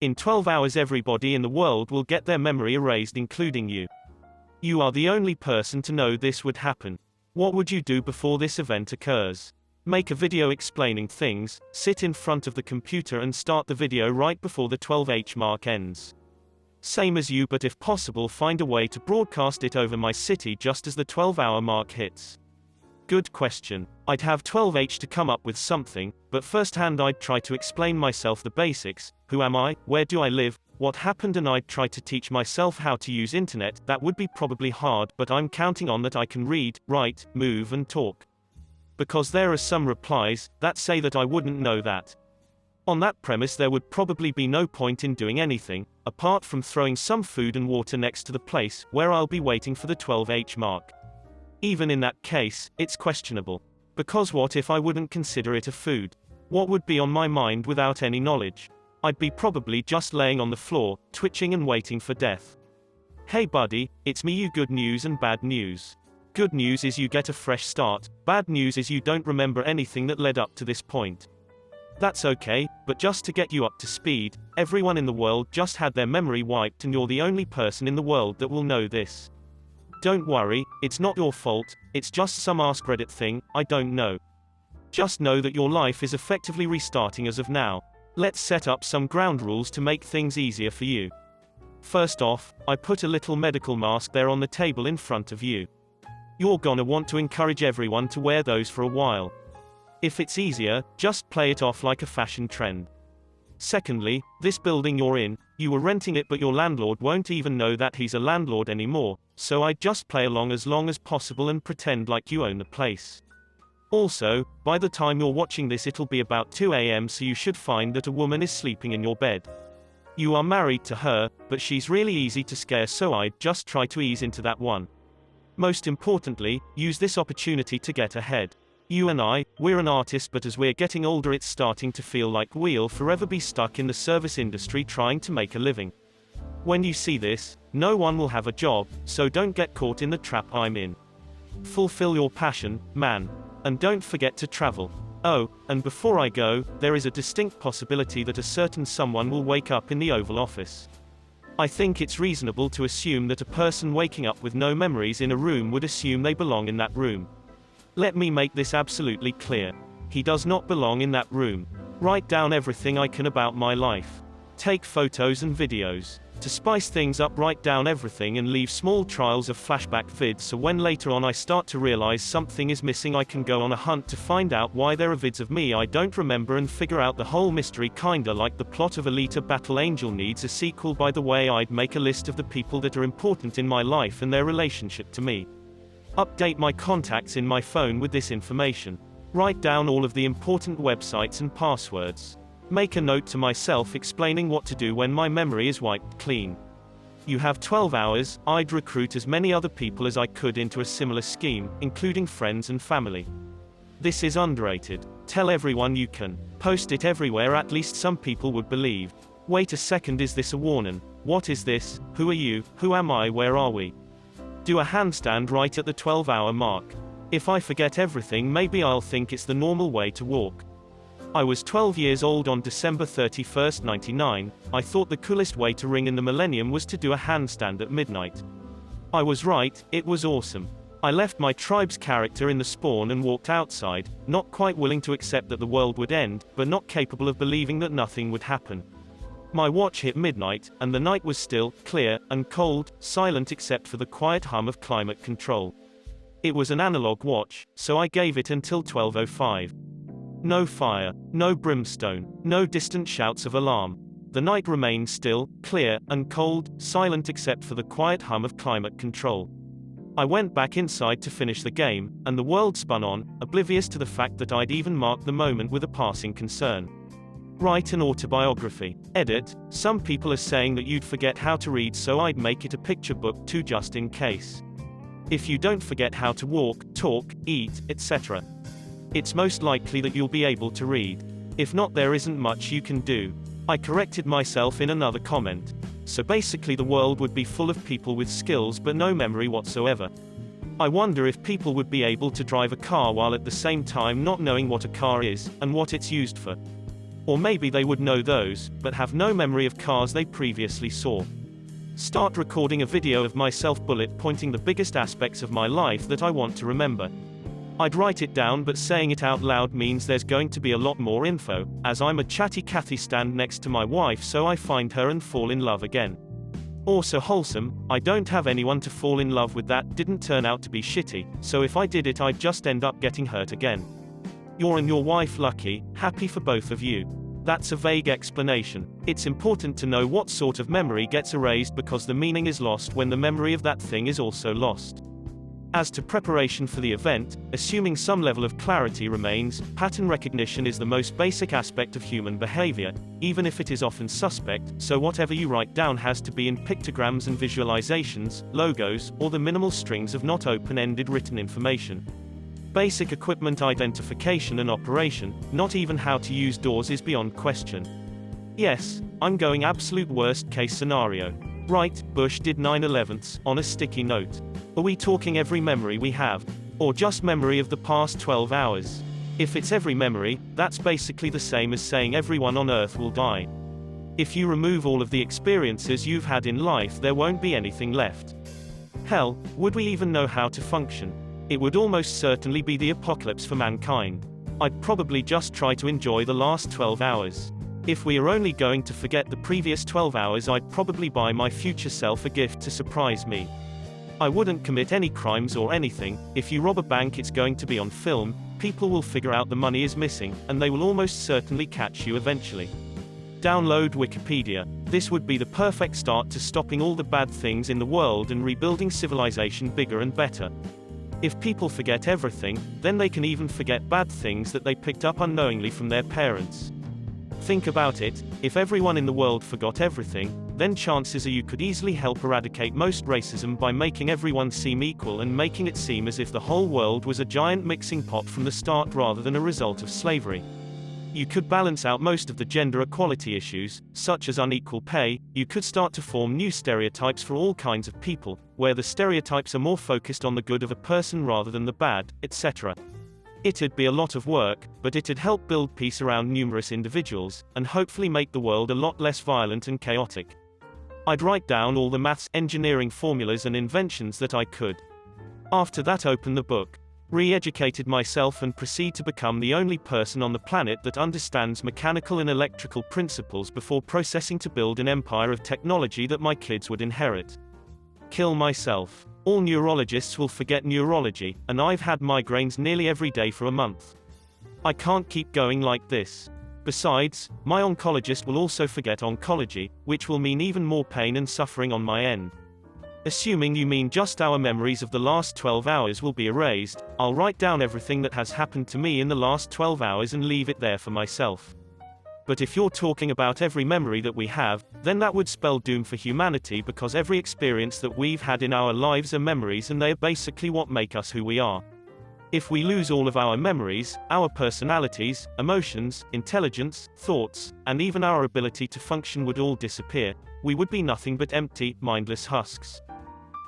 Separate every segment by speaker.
Speaker 1: In 12 hours everybody in the world will get their memory erased, including you. You are the only person to know this would happen. What would you do before this event occurs? Make a video explaining things, sit in front of the computer and start the video right before the 12h mark ends. Same as you, but if possible find a way to broadcast it over my city just as the 12-hour mark hits. Good question. I'd have 12h to come up with something, but firsthand I'd try to explain myself the basics. Who am I? Where do I live? What happened? And I'd try to teach myself how to use internet. That would be probably hard, but I'm counting on that I can read, write, move and talk. Because there are some replies that say that I wouldn't know that. On that premise there would probably be no point in doing anything, apart from throwing some food and water next to the place where I'll be waiting for the 12h mark. Even in that case, it's questionable. Because what if I wouldn't consider it a food? What would be on my mind without any knowledge? I'd be probably just laying on the floor, twitching and waiting for death. Hey buddy, it's me. You good news and bad news. Good news is you get a fresh start, bad news is you don't remember anything that led up to this point. That's okay, but just to get you up to speed, everyone in the world just had their memory wiped and you're the only person in the world that will know this. Don't worry, it's not your fault, it's just some Ask Reddit thing, I don't know. Just know that your life is effectively restarting as of now. Let's set up some ground rules to make things easier for you. First off, I put a little medical mask there on the table in front of you. You're gonna want to encourage everyone to wear those for a while. If it's easier, just play it off like a fashion trend. Secondly, this building you're in, you were renting it but your landlord won't even know that he's a landlord anymore, so I'd just play along as long as possible and pretend like you own the place. Also, by the time you're watching this it'll be about 2 a.m. so you should find that a woman is sleeping in your bed. You are married to her, but she's really easy to scare, so I'd just try to ease into that one. Most importantly, use this opportunity to get ahead. You and I, we're an artist, but as we're getting older it's starting to feel like we'll forever be stuck in the service industry trying to make a living. When you see this, no one will have a job, so don't get caught in the trap I'm in. Fulfill your passion, man. And don't forget to travel. Oh, and before I go, there is a distinct possibility that a certain someone will wake up in the Oval Office. I think it's reasonable to assume that a person waking up with no memories in a room would assume they belong in that room. Let me make this absolutely clear. He does not belong in that room. Write down everything I can about my life. Take photos and videos. To spice things up, write down everything and leave small trials of flashback vids so when later on I start to realize something is missing I can go on a hunt to find out why there are vids of me I don't remember and figure out the whole mystery, kinda like the plot of Alita Battle Angel needs a sequel. By the way, I'd make a list of the people that are important in my life and their relationship to me. Update my contacts in my phone with this information. Write down all of the important websites and passwords. Make a note to myself explaining what to do when my memory is wiped clean. You have 12 hours, I'd recruit as many other people as I could into a similar scheme, including friends and family. This is underrated. Tell everyone you can. Post it everywhere, at least some people would believe. Wait a second, is this a warning? What is this? Who are you? Who am I? Where are we? Do a handstand right at the 12-hour mark. If I forget everything, maybe I'll think it's the normal way to walk. I was 12 years old on December 31st, 99. I thought the coolest way to ring in the millennium was to do a handstand at midnight. I was right, it was awesome. I left my tribe's character in the spawn and walked outside, not quite willing to accept that the world would end, but not capable of believing that nothing would happen. My watch hit midnight, and the night was still, clear, and cold, silent except for the quiet hum of climate control. It was an analog watch, so I gave it until 12:05. No fire, no brimstone, no distant shouts of alarm. The night remained still, clear, and cold, silent except for the quiet hum of climate control. I went back inside to finish the game, and the world spun on, oblivious to the fact that I'd even marked the moment with a passing concern. Write an autobiography. Edit. Some people are saying that you'd forget how to read, so I'd make it a picture book too, just in case. If you don't forget how to walk, talk, eat, etc., it's most likely that you'll be able to read. If not, there isn't much you can do. I corrected myself in another comment. So basically the world would be full of people with skills but no memory whatsoever. I wonder if people would be able to drive a car while at the same time not knowing what a car is, and what it's used for. Or maybe they would know those, but have no memory of cars they previously saw. Start recording a video of myself bullet pointing the biggest aspects of my life that I want to remember. I'd write it down, but saying it out loud means there's going to be a lot more info, as I'm a chatty Cathy stand next to my wife, so I find her and fall in love again. Also wholesome, I don't have anyone to fall in love with. That didn't turn out to be shitty, so if I did it I'd just end up getting hurt again. You're and your wife lucky, happy for both of you. That's a vague explanation. It's important to know what sort of memory gets erased, because the meaning is lost when the memory of that thing is also lost. As to preparation for the event, assuming some level of clarity remains, pattern recognition is the most basic aspect of human behavior, even if it is often suspect, so whatever you write down has to be in pictograms and visualizations, logos, or the minimal strings of not open-ended written information. Basic equipment identification and operation, not even how to use doors, is beyond question. Yes, I'm going absolute worst case scenario. Right, Bush did 9/11s, on a sticky note. Are we talking every memory we have? Or just memory of the past 12 hours? If it's every memory, that's basically the same as saying everyone on Earth will die. If you remove all of the experiences you've had in life, there won't be anything left. Hell, would we even know how to function? It would almost certainly be the apocalypse for mankind. I'd probably just try to enjoy the last 12 hours. If we are only going to forget the previous 12 hours, I'd probably buy my future self a gift to surprise me. I wouldn't commit any crimes or anything. If you rob a bank, it's going to be on film, people will figure out the money is missing, and they will almost certainly catch you eventually. Download Wikipedia. This would be the perfect start to stopping all the bad things in the world and rebuilding civilization bigger and better. If people forget everything, then they can even forget bad things that they picked up unknowingly from their parents. Think about it, if everyone in the world forgot everything, then chances are you could easily help eradicate most racism by making everyone seem equal and making it seem as if the whole world was a giant mixing pot from the start rather than a result of slavery. You could balance out most of the gender equality issues, such as unequal pay. You could start to form new stereotypes for all kinds of people, where the stereotypes are more focused on the good of a person rather than the bad, etc. It'd be a lot of work, but it'd help build peace around numerous individuals, and hopefully make the world a lot less violent and chaotic. I'd write down all the maths, engineering formulas and inventions that I could. After that, open the book, re-educated myself, and proceed to become the only person on the planet that understands mechanical and electrical principles before processing to build an empire of technology that my kids would inherit. Kill myself. All neurologists will forget neurology, and I've had migraines nearly every day for a month. I can't keep going like this. Besides, my oncologist will also forget oncology, which will mean even more pain and suffering on my end. Assuming you mean just our memories of the last 12 hours will be erased, I'll write down everything that has happened to me in the last 12 hours and leave it there for myself. But if you're talking about every memory that we have, then that would spell doom for humanity, because every experience that we've had in our lives are memories, and they are basically what make us who we are. If we lose all of our memories, our personalities, emotions, intelligence, thoughts, and even our ability to function would all disappear. We would be nothing but empty, mindless husks.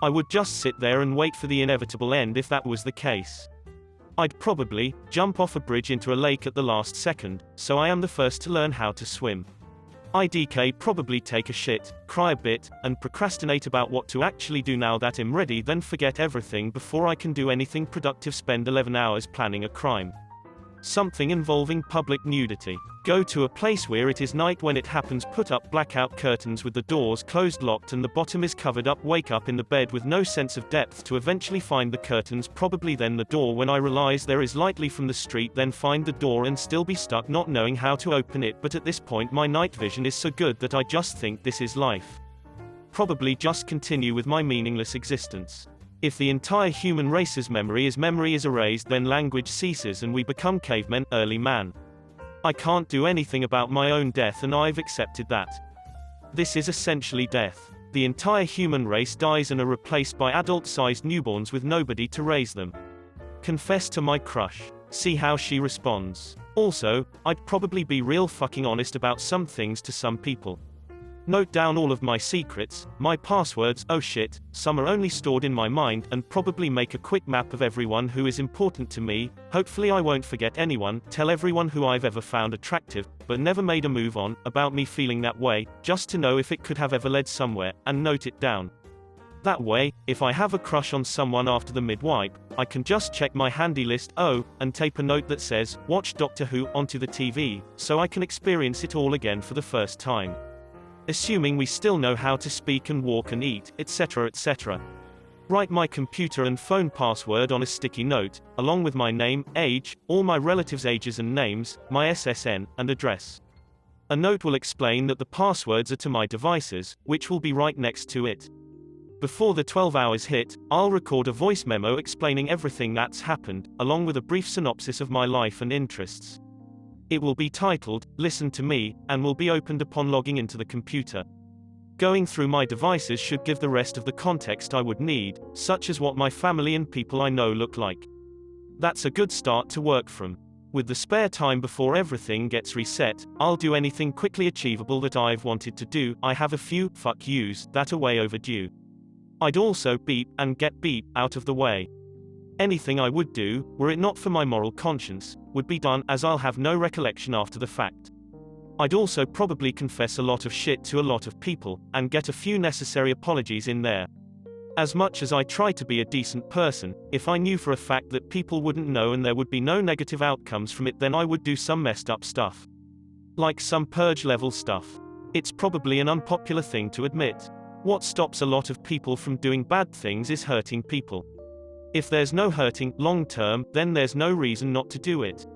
Speaker 1: I would just sit there and wait for the inevitable end if that was the case. I'd probably jump off a bridge into a lake at the last second, so I am the first to learn how to swim. IDK probably take a shit, cry a bit, and procrastinate about what to actually do now that I'm ready, then forget everything before I can do anything productive. Spend 11 hours planning a crime. Something involving public nudity. Go to a place where it is night when it happens, put up blackout curtains with the doors closed, locked, and the bottom is covered up. Wake up in the bed with no sense of depth to eventually find the curtains, probably then the door when I realize there is lightly from the street, then find the door and still be stuck not knowing how to open it. But at this point my night vision is so good that I just think this is life. Probably just continue with my meaningless existence. If the entire human race's memory is erased, then language ceases and we become cavemen, early man. I can't do anything about my own death, and I've accepted that. This is essentially death. The entire human race dies and are replaced by adult-sized newborns with nobody to raise them. Confess to my crush. See how she responds. Also, I'd probably be real fucking honest about some things to some people. Note down all of my secrets, my passwords, oh shit, some are only stored in my mind, and probably make a quick map of everyone who is important to me. Hopefully I won't forget anyone. Tell everyone who I've ever found attractive, but never made a move on, about me feeling that way, just to know if it could have ever led somewhere, and note it down. That way, if I have a crush on someone after the mid-wipe, I can just check my handy list, and tape a note that says, watch Doctor Who, onto the TV, so I can experience it all again for the first time. Assuming we still know how to speak and walk and eat, etc. etc. Write my computer and phone password on a sticky note, along with my name, age, all my relatives' ages and names, my SSN, and address. A note will explain that the passwords are to my devices, which will be right next to it. Before the 12 hours hit, I'll record a voice memo explaining everything that's happened, along with a brief synopsis of my life and interests. It will be titled, Listen to Me, and will be opened upon logging into the computer. Going through my devices should give the rest of the context I would need, such as what my family and people I know look like. That's a good start to work from. With the spare time before everything gets reset, I'll do anything quickly achievable that I've wanted to do. I have a few fuck yous that are way overdue. I'd also beep and get beep out of the way. Anything I would do, were it not for my moral conscience, would be done, as I'll have no recollection after the fact. I'd also probably confess a lot of shit to a lot of people, and get a few necessary apologies in there. As much as I try to be a decent person, if I knew for a fact that people wouldn't know and there would be no negative outcomes from it, then I would do some messed up stuff. Like some purge level stuff. It's probably an unpopular thing to admit. What stops a lot of people from doing bad things is hurting people. If there's no hurting, long term, then there's no reason not to do it.